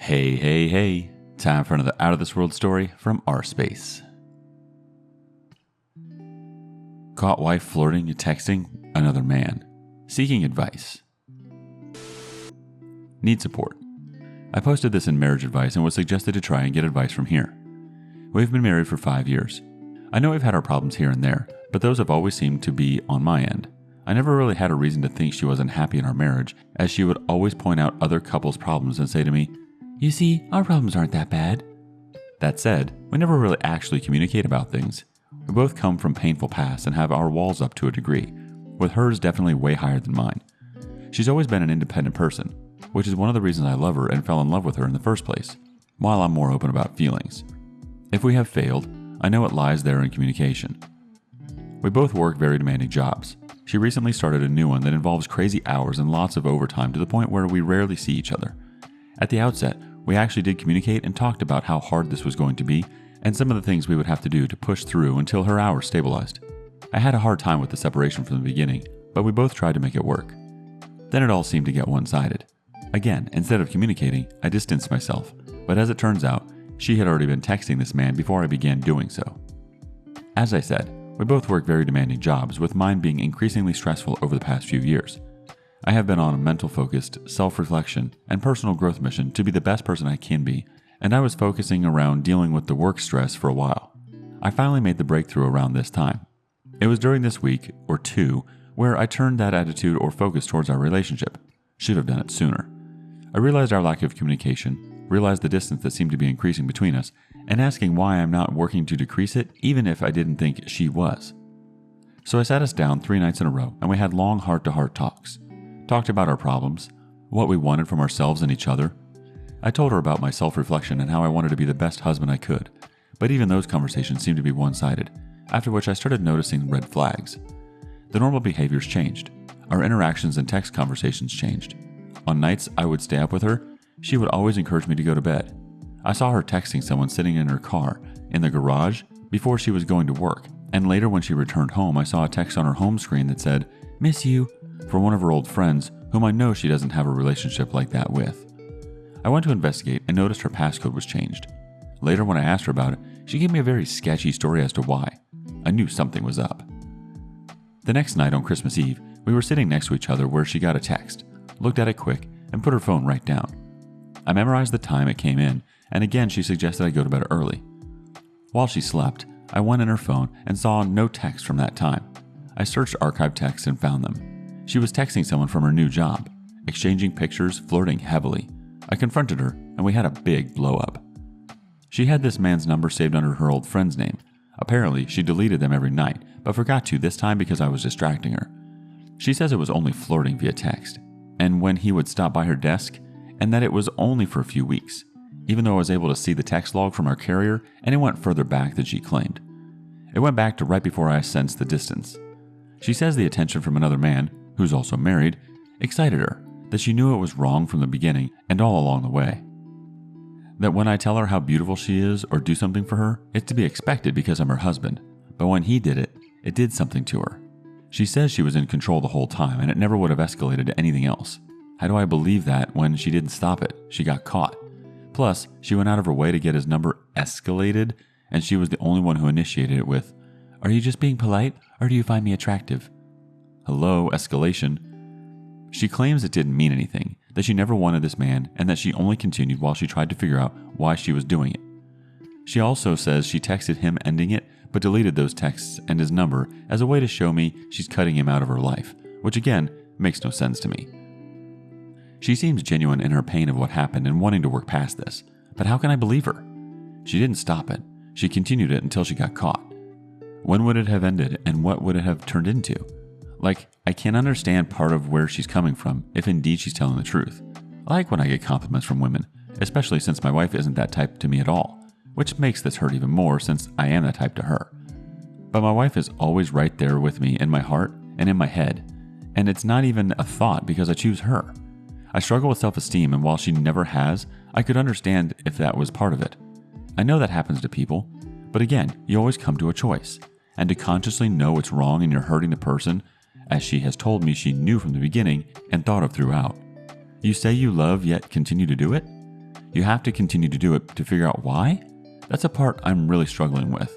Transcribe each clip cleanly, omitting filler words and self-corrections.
Hey, hey, hey. Time for another out of this world story from rSpace. Caught wife flirting and texting another man. Seeking advice. Need support. I posted this in marriage advice and was suggested to try and get advice from here. We've been married for 5 years. I know we've had our problems here and there, but those have always seemed to be on my end. I never really had a reason to think she wasn't happy in our marriage, as she would always point out other couples' problems and say to me, "You see, our problems aren't that bad." That said, we never really actually communicate about things. We both come from painful pasts and have our walls up to a degree, with hers definitely way higher than mine. She's always been an independent person, which is one of the reasons I love her and fell in love with her in the first place, while I'm more open about feelings. If we have failed, I know it lies there in communication. We both work very demanding jobs. She recently started a new one that involves crazy hours and lots of overtime to the point where we rarely see each other. At the outset, we actually did communicate and talked about how hard this was going to be and some of the things we would have to do to push through until her hours stabilized. I had a hard time with the separation from the beginning, but we both tried to make it work. Then it all seemed to get one-sided. Again, instead of communicating, I distanced myself, but as it turns out, she had already been texting this man before I began doing so. As I said, we both work very demanding jobs, with mine being increasingly stressful over the past few years. I have been on a mental-focused, self-reflection, and personal growth mission to be the best person I can be, and I was focusing around dealing with the work stress for a while. I finally made the breakthrough around this time. It was during this week, or two, where I turned that attitude or focus towards our relationship. Should have done it sooner. I realized our lack of communication, realized the distance that seemed to be increasing between us, and asking why I'm not working to decrease it, even if I didn't think she was. So I sat us down 3 nights in a row, and we had long heart-to-heart talks. Talked about our problems, what we wanted from ourselves and each other. I told her about my self-reflection and how I wanted to be the best husband I could, but even those conversations seemed to be one-sided, after which I started noticing red flags. The normal behaviors changed. Our interactions and text conversations changed. On nights I would stay up with her, she would always encourage me to go to bed. I saw her texting someone sitting in her car, in the garage, before she was going to work, and later when she returned home I saw a text on her home screen that said, "Miss you," from one of her old friends whom I know she doesn't have a relationship like that with. I went to investigate and noticed her passcode was changed. Later when I asked her about it, she gave me a very sketchy story as to why. I knew something was up. The next night on Christmas Eve, we were sitting next to each other where she got a text, looked at it quick, and put her phone right down. I memorized the time it came in, and again she suggested I go to bed early. While she slept, I went in her phone and saw no text from that time. I searched archived texts and found them. She was texting someone from her new job, exchanging pictures, flirting heavily. I confronted her, and we had a big blow-up. She had this man's number saved under her old friend's name. Apparently, she deleted them every night, but forgot to this time because I was distracting her. She says it was only flirting via text, and when he would stop by her desk, and that it was only for a few weeks, even though I was able to see the text log from our carrier, and it went further back than she claimed. It went back to right before I sensed the distance. She says the attention from another man, who's also married, excited her, that she knew it was wrong from the beginning and all along the way. That when I tell her how beautiful she is or do something for her, it's to be expected because I'm her husband, but when he did it, it did something to her. She says she was in control the whole time and it never would have escalated to anything else. How do I believe that when she didn't stop it? She got caught. Plus, she went out of her way to get his number escalated, and she was the only one who initiated it with, "Are you just being polite, or do you find me attractive?" Hello, escalation. She claims it didn't mean anything, that she never wanted this man, and that she only continued while she tried to figure out why she was doing it. She also says she texted him ending it, but deleted those texts and his number as a way to show me she's cutting him out of her life, which again, makes no sense to me. She seems genuine in her pain of what happened and wanting to work past this, but how can I believe her? She didn't stop it. She continued it until she got caught. When would it have ended, and what would it have turned into? Like, I can't understand part of where she's coming from, if indeed she's telling the truth. I like when I get compliments from women, especially since my wife isn't that type to me at all, which makes this hurt even more since I am that type to her. But my wife is always right there with me in my heart and in my head, and it's not even a thought because I choose her. I struggle with self-esteem, and while she never has, I could understand if that was part of it. I know that happens to people, but again, you always come to a choice, and to consciously know it's wrong and you're hurting the person, as she has told me she knew from the beginning and thought of throughout. You say you love yet continue to do it? You have to continue to do it to figure out why? That's a part I'm really struggling with.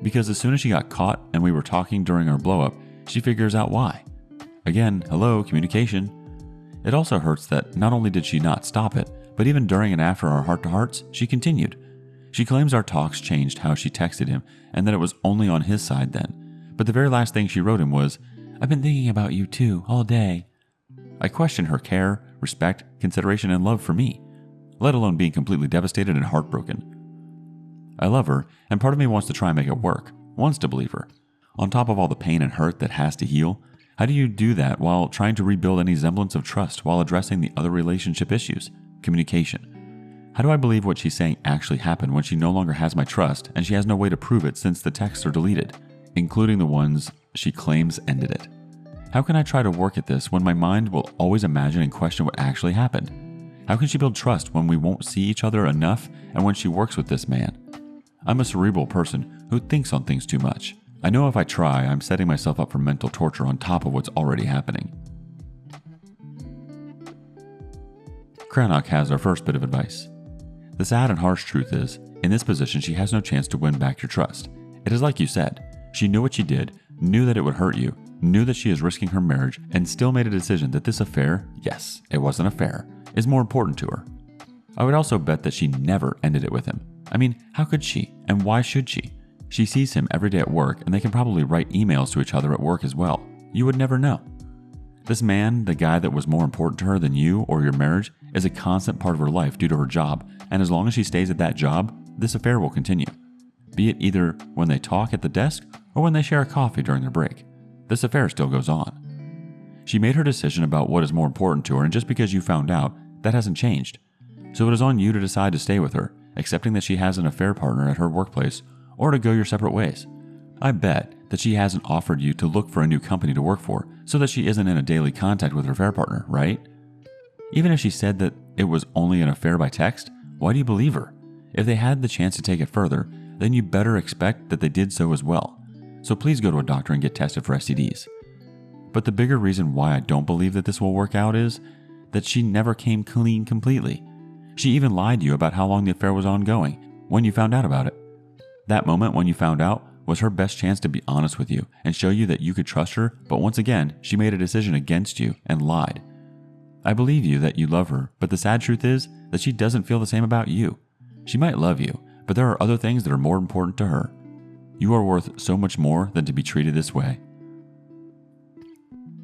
Because as soon as she got caught and we were talking during our blow up, she figures out why. Again, hello, communication. It also hurts that not only did she not stop it, but even during and after our heart-to-hearts, she continued. She claims our talks changed how she texted him and that it was only on his side then. But the very last thing she wrote him was, "I've been thinking about you too, all day." I question her care, respect, consideration, and love for me, let alone being completely devastated and heartbroken. I love her, and part of me wants to try and make it work, wants to believe her. On top of all the pain and hurt that has to heal, how do you do that while trying to rebuild any semblance of trust while addressing the other relationship issues? Communication. How do I believe what she's saying actually happened when she no longer has my trust and she has no way to prove it since the texts are deleted, including the ones she claims ended it? How can I try to work at this when my mind will always imagine and question what actually happened? How can she build trust when we won't see each other enough and when she works with this man? I'm a cerebral person who thinks on things too much. I know if I try, I'm setting myself up for mental torture on top of what's already happening. Cranach has our first bit of advice. The sad and harsh truth is, in this position she has no chance to win back your trust. It is like you said, she knew what she did, knew that it would hurt you, knew that she is risking her marriage, and still made a decision that this affair, yes, it was an affair, is more important to her. I would also bet that she never ended it with him. I mean, how could she, and why should she? She sees him every day at work, and they can probably write emails to each other at work as well. You would never know. This man, the guy that was more important to her than you or your marriage, is a constant part of her life due to her job, and as long as she stays at that job, this affair will continue. Be it either when they talk at the desk or when they share a coffee during their break. This affair still goes on. She made her decision about what is more important to her, and just because you found out, that hasn't changed. So it is on you to decide to stay with her, accepting that she has an affair partner at her workplace, or to go your separate ways. I bet that she hasn't offered you to look for a new company to work for so that she isn't in a daily contact with her affair partner, right? Even if she said that it was only an affair by text, why do you believe her? If they had the chance to take it further, then you better expect that they did so as well. So please go to a doctor and get tested for STDs. But the bigger reason why I don't believe that this will work out is that she never came clean completely. She even lied to you about how long the affair was ongoing when you found out about it. That moment when you found out was her best chance to be honest with you and show you that you could trust her, but once again, she made a decision against you and lied. I believe you that you love her, but the sad truth is that she doesn't feel the same about you. She might love you, but there are other things that are more important to her. You are worth so much more than to be treated this way.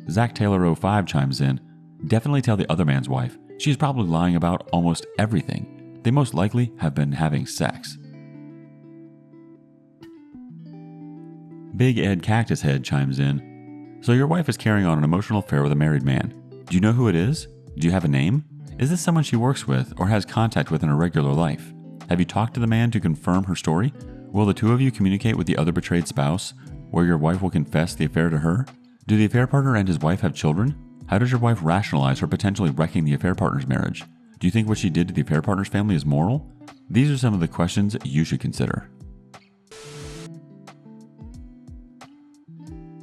Zach Taylor 05 chimes in, definitely tell the other man's wife. She's probably lying about almost everything. They most likely have been having sex. Big Ed Cactus Head chimes in, so your wife is carrying on an emotional affair with a married man. Do you know who it is? Do you have a name? Is this someone she works with or has contact with in her regular life? Have you talked to the man to confirm her story? Will the two of you communicate with the other betrayed spouse, where your wife will confess the affair to her? Do the affair partner and his wife have children? How does your wife rationalize her potentially wrecking the affair partner's marriage? Do you think what she did to the affair partner's family is moral? These are some of the questions you should consider.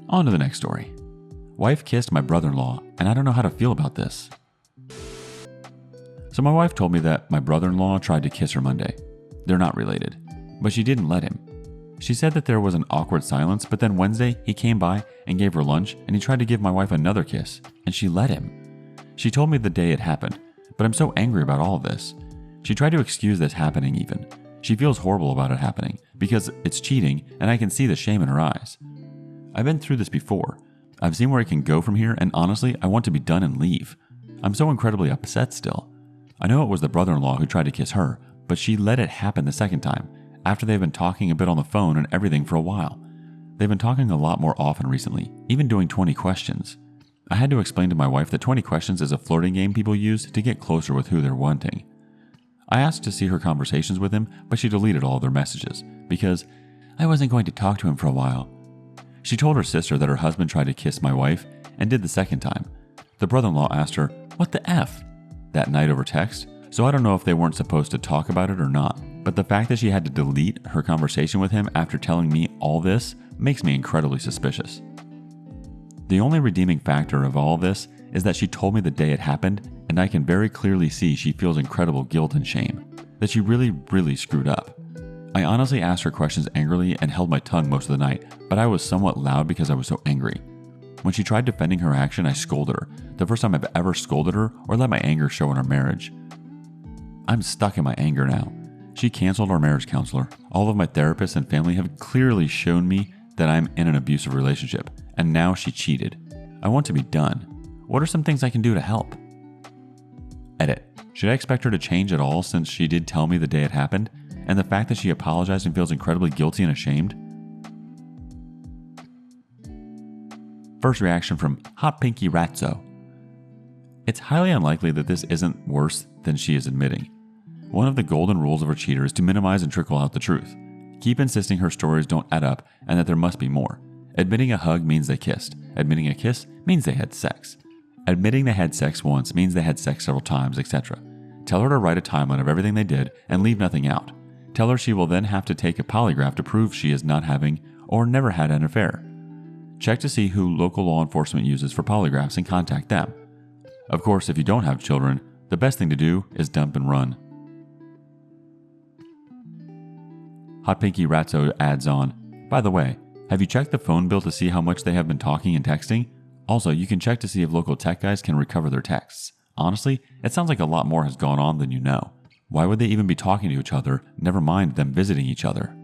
On to the next story. Wife kissed my brother-in-law, and I don't know how to feel about this. So my wife told me that my brother-in-law tried to kiss her Monday. They're not related, but she didn't let him. She said that there was an awkward silence, but then Wednesday he came by and gave her lunch, and he tried to give my wife another kiss, and she let him. She told me the day it happened, but I'm so angry about all of this. She tried to excuse this happening even. She feels horrible about it happening because it's cheating, and I can see the shame in her eyes. I've been through this before. I've seen where it can go from here, and honestly, I want to be done and leave. I'm so incredibly upset still. I know it was the brother-in-law who tried to kiss her, but she let it happen the second time, after they've been talking a bit on the phone and everything for a while. They've been talking a lot more often recently, even doing 20 questions. I had to explain to my wife that 20 questions is a flirting game people use to get closer with who they're wanting. I asked to see her conversations with him, but she deleted all their messages, because I wasn't going to talk to him for a while. She told her sister that her husband tried to kiss my wife and did the second time. The brother-in-law asked her, "What the F?" that night over text, so I don't know if they weren't supposed to talk about it or not, but the fact that she had to delete her conversation with him after telling me all this makes me incredibly suspicious. The only redeeming factor of all this is that she told me the day it happened, and I can very clearly see she feels incredible guilt and shame. that she really screwed up. I honestly asked her questions angrily and held my tongue most of the night, but I was somewhat loud because I was so angry. When she tried defending her action, I scolded her, the first time I've ever scolded her or let my anger show in our marriage. I'm stuck in my anger now. She canceled our marriage counselor. All of my therapists and family have clearly shown me that I'm in an abusive relationship, and now she cheated. I want to be done. What are some things I can do to help? Edit. Should I expect her to change at all since she did tell me the day it happened, and the fact that she apologized and feels incredibly guilty and ashamed? First reaction from Hot Pinky Ratzo. It's highly unlikely that this isn't worse than she is admitting. One of the golden rules of a cheater is to minimize and trickle out the truth. Keep insisting her stories don't add up and that there must be more. Admitting a hug means they kissed. Admitting a kiss means they had sex. Admitting they had sex once means they had sex several times, etc. Tell her to write a timeline of everything they did and leave nothing out. Tell her she will then have to take a polygraph to prove she is not having or never had an affair. Check to see who local law enforcement uses for polygraphs and contact them. Of course, if you don't have children, the best thing to do is dump and run. Hot Pinky Ratzo adds on, by the way, have you checked the phone bill to see how much they have been talking and texting? Also, you can check to see if local tech guys can recover their texts. Honestly, it sounds like a lot more has gone on than you know. Why would they even be talking to each other, never mind them visiting each other?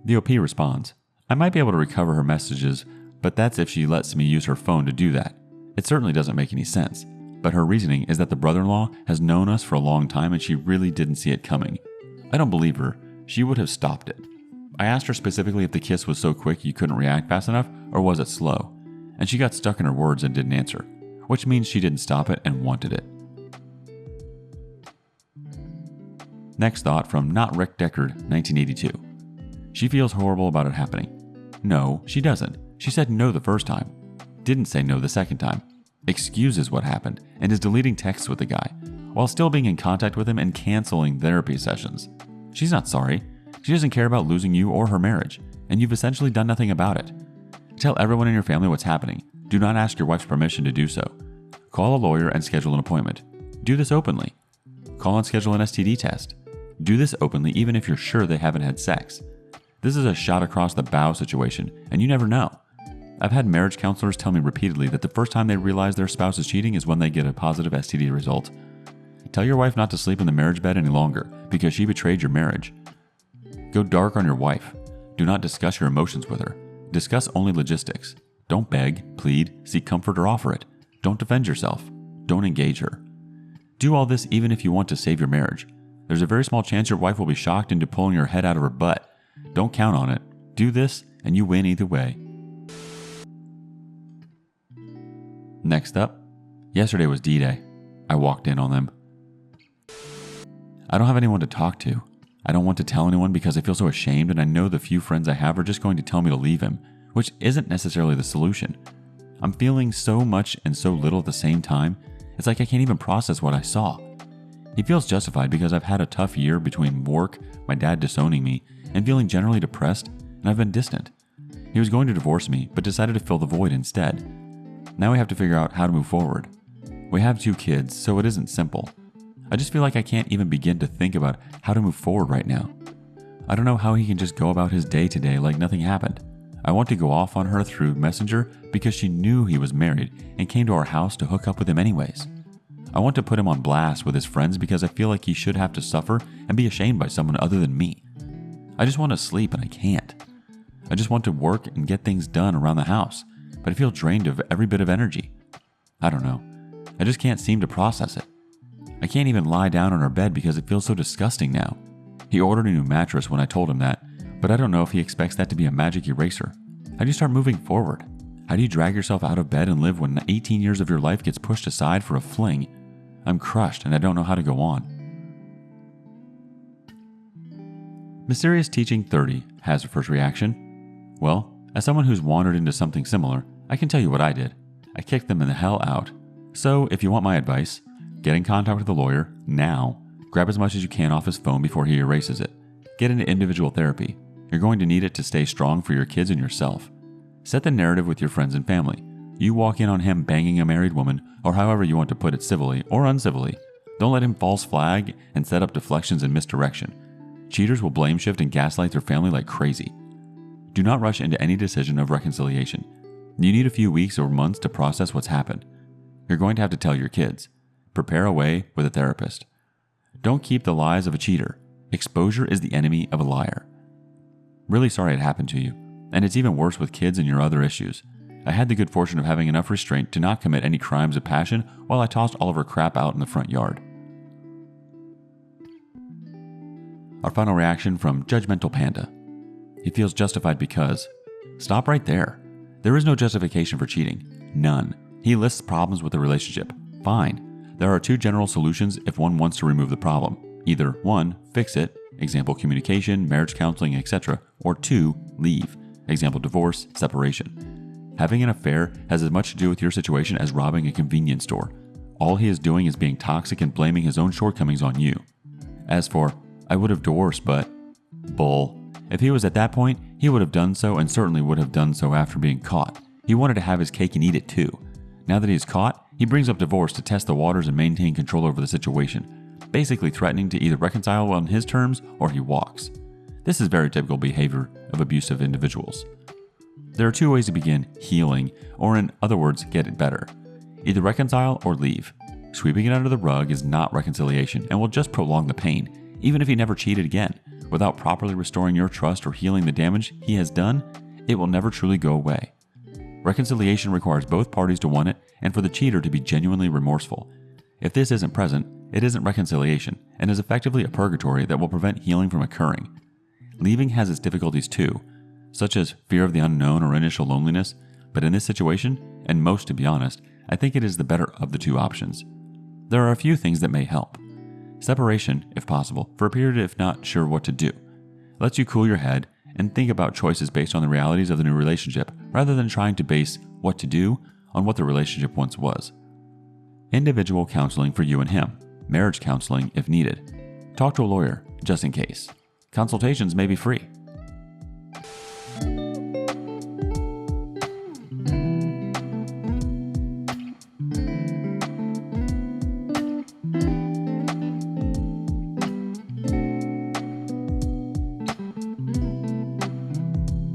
The OP responds, I might be able to recover her messages, but that's if she lets me use her phone to do that. It certainly doesn't make any sense, but her reasoning is that the brother-in-law has known us for a long time and she really didn't see it coming. I don't believe her. She would have stopped it. I asked her specifically if the kiss was so quick you couldn't react fast enough or was it slow, and she got stuck in her words and didn't answer, which means she didn't stop it and wanted it. Next thought from Not Rick Deckard, 1982. She feels horrible about it happening. No, she doesn't. She said no the first time. Didn't say no the second time. Excuses what happened and is deleting texts with the guy, while still being in contact with him and canceling therapy sessions. She's not sorry. She doesn't care about losing you or her marriage, and you've essentially done nothing about it. Tell everyone in your family what's happening. Do not ask your wife's permission to do so. Call a lawyer and schedule an appointment. Do this openly. Call and schedule an STD test. Do this openly even if you're sure they haven't had sex. This is a shot across the bow situation, and you never know. I've had marriage counselors tell me repeatedly that the first time they realize their spouse is cheating is when they get a positive STD result. Tell your wife not to sleep in the marriage bed any longer because she betrayed your marriage. Go dark on your wife. Do not discuss your emotions with her. Discuss only logistics. Don't beg, plead, seek comfort, or offer it. Don't defend yourself. Don't engage her. Do all this even if you want to save your marriage. There's a very small chance your wife will be shocked into pulling her head out of her butt. Don't count on it. Do this, and you win either way. Next up, yesterday was D-Day. I walked in on them. I don't have anyone to talk to. I don't want to tell anyone because I feel so ashamed, and I know the few friends I have are just going to tell me to leave him, which isn't necessarily the solution. I'm feeling so much and so little at the same time, it's like I can't even process what I saw. He feels justified because I've had a tough year between work, my dad disowning me, and feeling generally depressed, and I've been distant. He was going to divorce me, but decided to fill the void instead. Now we have to figure out how to move forward. We have 2 kids, so it isn't simple. I just feel like I can't even begin to think about how to move forward right now. I don't know how he can just go about his day to day like nothing happened. I want to go off on her through Messenger because she knew he was married and came to our house to hook up with him anyways. I want to put him on blast with his friends because I feel like he should have to suffer and be ashamed by someone other than me. I just want to sleep and I can't. I just want to work and get things done around the house, but I feel drained of every bit of energy. I don't know. I just can't seem to process it. I can't even lie down on our bed because it feels so disgusting now. He ordered a new mattress when I told him that, but I don't know if he expects that to be a magic eraser. How do you start moving forward? How do you drag yourself out of bed and live when 18 years of your life gets pushed aside for a fling? I'm crushed and I don't know how to go on. Mysterious Teaching 30 has a first reaction. Well, as someone who's wandered into something similar, I can tell you what I did. I kicked them in the hell out. So if you want my advice, get in contact with the lawyer now. Grab as much as you can off his phone before he erases it. Get into individual therapy. You're going to need it to stay strong for your kids and yourself. Set the narrative with your friends and family. You walk in on him banging a married woman, or however you want to put it civilly or uncivilly. Don't let him false flag and set up deflections and misdirection. Cheaters will blame shift and gaslight their family like crazy. Do not rush into any decision of reconciliation. You need a few weeks or months to process what's happened. You're going to have to tell your kids. Prepare a way with a therapist. Don't keep the lies of a cheater. Exposure is the enemy of a liar. Really sorry it happened to you, and it's even worse with kids and your other issues. I had the good fortune of having enough restraint to not commit any crimes of passion while I tossed all of her crap out in the front yard. Our final reaction from Judgmental Panda. He feels justified because... Stop right there. There is no justification for cheating. None. He lists problems with the relationship. Fine. There are two general solutions if one wants to remove the problem. Either 1. Fix it, example communication, marriage counseling, etc. Or 2. Leave, example divorce, separation. Having an affair has as much to do with your situation as robbing a convenience store. All he is doing is being toxic and blaming his own shortcomings on you. As for, I would have divorced, but... Bull. If he was at that point, he would have done so and certainly would have done so after being caught. He wanted to have his cake and eat it too. Now that he is caught, he brings up divorce to test the waters and maintain control over the situation, basically threatening to either reconcile on his terms or he walks. This is very typical behavior of abusive individuals. There are two ways to begin healing, or in other words, get it better. Either reconcile or leave. Sweeping it under the rug is not reconciliation and will just prolong the pain, even if he never cheated again. Without properly restoring your trust or healing the damage he has done, it will never truly go away. Reconciliation requires both parties to want it and for the cheater to be genuinely remorseful. If this isn't present, it isn't reconciliation and is effectively a purgatory that will prevent healing from occurring. Leaving has its difficulties too, such as fear of the unknown or initial loneliness, but in this situation, and most to be honest, I think it is the better of the two options. There are a few things that may help. Separation, if possible, for a period if not sure what to do. Lets you cool your head and think about choices based on the realities of the new relationship rather than trying to base what to do on what the relationship once was. Individual counseling for you and him. Marriage counseling if needed. Talk to a lawyer, just in case. Consultations may be free.